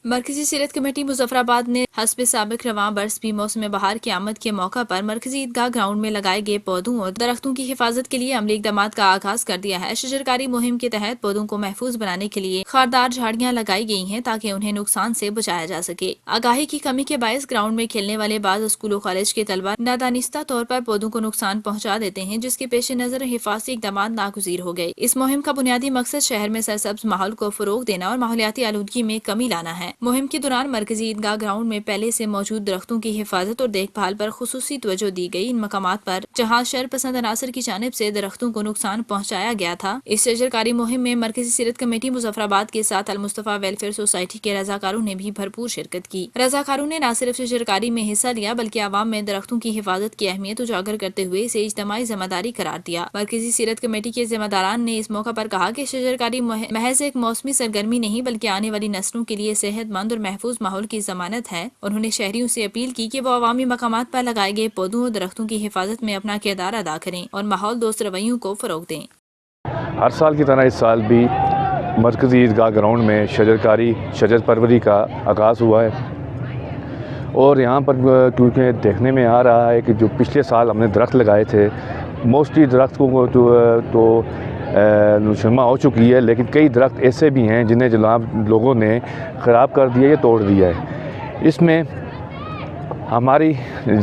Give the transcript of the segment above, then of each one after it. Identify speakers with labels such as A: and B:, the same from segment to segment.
A: مرکزی سیرت کمیٹی مظفرآباد نے حسب سابق رواں برس بھی موسم بہار کی آمد کے موقع پر مرکزی عیدگاہ گراؤنڈ میں لگائے گئے پودوں اور درختوں کی حفاظت کے لیے عملی اقدامات کا آغاز کر دیا ہے۔ شجرکاری مہم کے تحت پودوں کو محفوظ بنانے کے لیے خاردار جھاڑیاں لگائی گئی ہیں تاکہ انہیں نقصان سے بچایا جا سکے۔ آگاہی کی کمی کے باعث گراؤنڈ میں کھیلنے والے بعض اسکول و کالج کے طلبہ نادانستہ طور پر پودوں کو نقصان پہنچا دیتے ہیں، جس کے پیش نظر حفاظتی اقدامات ناگزیر ہو گئے۔ اس مہم کا بنیادی مقصد شہر میں سرسبز ماحول کو فروغ دینا اور ماحولیاتی آلودگی میں کمی لانا ہے۔ مہم کے دوران مرکزی عیدگاہ گراؤنڈ میں پہلے سے موجود درختوں کی حفاظت اور دیکھ بھال پر خصوصی توجہ دی گئی۔ ان مقامات پر جہاں شر پسند عناصر کی جانب سے درختوں کو نقصان پہنچایا گیا تھا، اس شجرکاری مہم میں مرکزی سیرت کمیٹی مظفرآباد کے ساتھ المصطفیٰ ویلفیئر سوسائٹی کے رضاکاروں نے بھی بھرپور شرکت کی۔ رضاکاروں نے نہ صرف شجرکاری میں حصہ لیا بلکہ عوام میں درختوں کی حفاظت کی اہمیت اجاگر کرتے ہوئے اسے اجتماعی ذمہ داری قرار دیا۔ مرکزی سیرت کمیٹی کے ذمہ داران نے اس موقع پر کہا کہ شجرکاری محض ایک موسمی سرگرمی نہیں بلکہ آنے والی نسلوں کے لیے صحت مند اور محفوظ ماحول کی ضمانت ہے۔ انہوں نے شہریوں سے اپیل کی کہ وہ عوامی مقامات پر لگائے گئے پودوں اور درختوں کی حفاظت میں اپنا کردار ادا کریں اور ماحول دوست رویوں کو فروغ دیں۔
B: ہر سال کی طرح اس سال بھی مرکزی عیدگاہ گراؤنڈ میں شجر پروری کا آغاز ہوا ہے، اور یہاں پر کیونکہ دیکھنے میں آ رہا ہے کہ جو پچھلے سال ہم نے درخت لگائے تھے، موسٹلی درختوں کو تو نشما ہو چکی ہے، لیکن کئی درخت ایسے بھی ہیں جنہیں جناب لوگوں نے خراب کر دیا یا توڑ دیا ہے۔ اس میں ہماری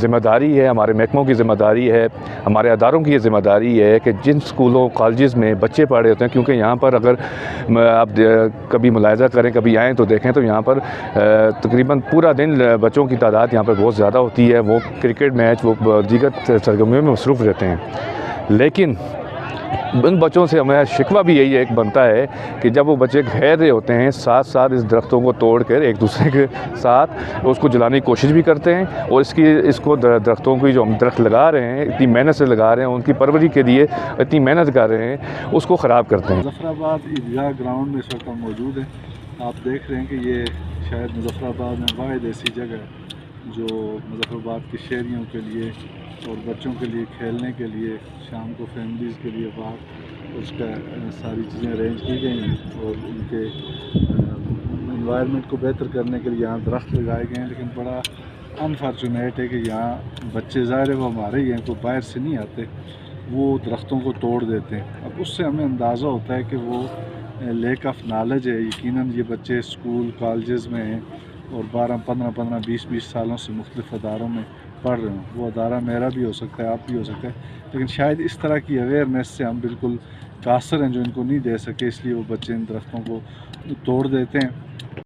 B: ذمہ داری ہے، ہمارے محکموں کی ذمہ داری ہے، ہمارے اداروں کی یہ ذمہ داری ہے کہ جن اسکولوں کالجز میں بچے پڑھ رہے ہوتے ہیں، کیونکہ یہاں پر اگر آپ کبھی ملاحظہ کریں، کبھی آئیں تو دیکھیں تو یہاں پر تقریباً پورا دن بچوں کی تعداد یہاں پر بہت زیادہ ہوتی ہے۔ وہ کرکٹ میچ، وہ دیگر سرگرمیوں میں مصروف رہتے ہیں، لیکن ان بچوں سے ہمیں شکوہ بھی یہی ایک بنتا ہے کہ جب وہ بچے کھیل رہے ہوتے ہیں ساتھ ساتھ اس درختوں کو توڑ کر ایک دوسرے کے ساتھ اس کو جلانے کی کوشش بھی کرتے ہیں، اور اس کو درختوں کی جو ہم درخت لگا رہے ہیں، اتنی محنت سے لگا رہے ہیں، ان کی پروری کے لیے اتنی محنت کر رہے ہیں، اس کو خراب کرتے ہیں۔
C: مظفرآباد عیدگاہ گراؤنڈ میں اس وقت ہم موجود ہیں۔ آپ دیکھ رہے ہیں کہ یہ شاید مظفرآباد میں واحد ایسی جگہ ہے جو مظفرآباد کے شہریوں کے لیے اور بچوں کے لیے کھیلنے کے لیے، شام کو فیملیز کے لیے باہر اس کا ساری چیزیں ارینج کی گئی ہیں، اور ان کے انوائرمنٹ کو بہتر کرنے کے لیے یہاں درخت لگائے گئے ہیں۔ لیکن بڑا انفارچونیٹ ہے کہ یہاں بچے، ظاہر ہے وہ ہمارے ہی ہیں، کوئی باہر سے نہیں آتے، وہ درختوں کو توڑ دیتے ہیں۔ اب اس سے ہمیں اندازہ ہوتا ہے کہ وہ لیک آف نالج ہے۔ یقیناً یہ بچے اسکول کالجز میں ہیں اور 15 20 سالوں سے مختلف اداروں میں پڑھ رہے ہیں۔ وہ ادارہ میرا بھی ہو سکتا ہے، آپ بھی ہو سکتا ہے، لیکن شاید اس طرح کی اویئرنیس سے ہم بالکل قاصر ہیں جو ان کو نہیں دے سکے، اس لیے وہ بچے ان درختوں کو توڑ دیتے ہیں۔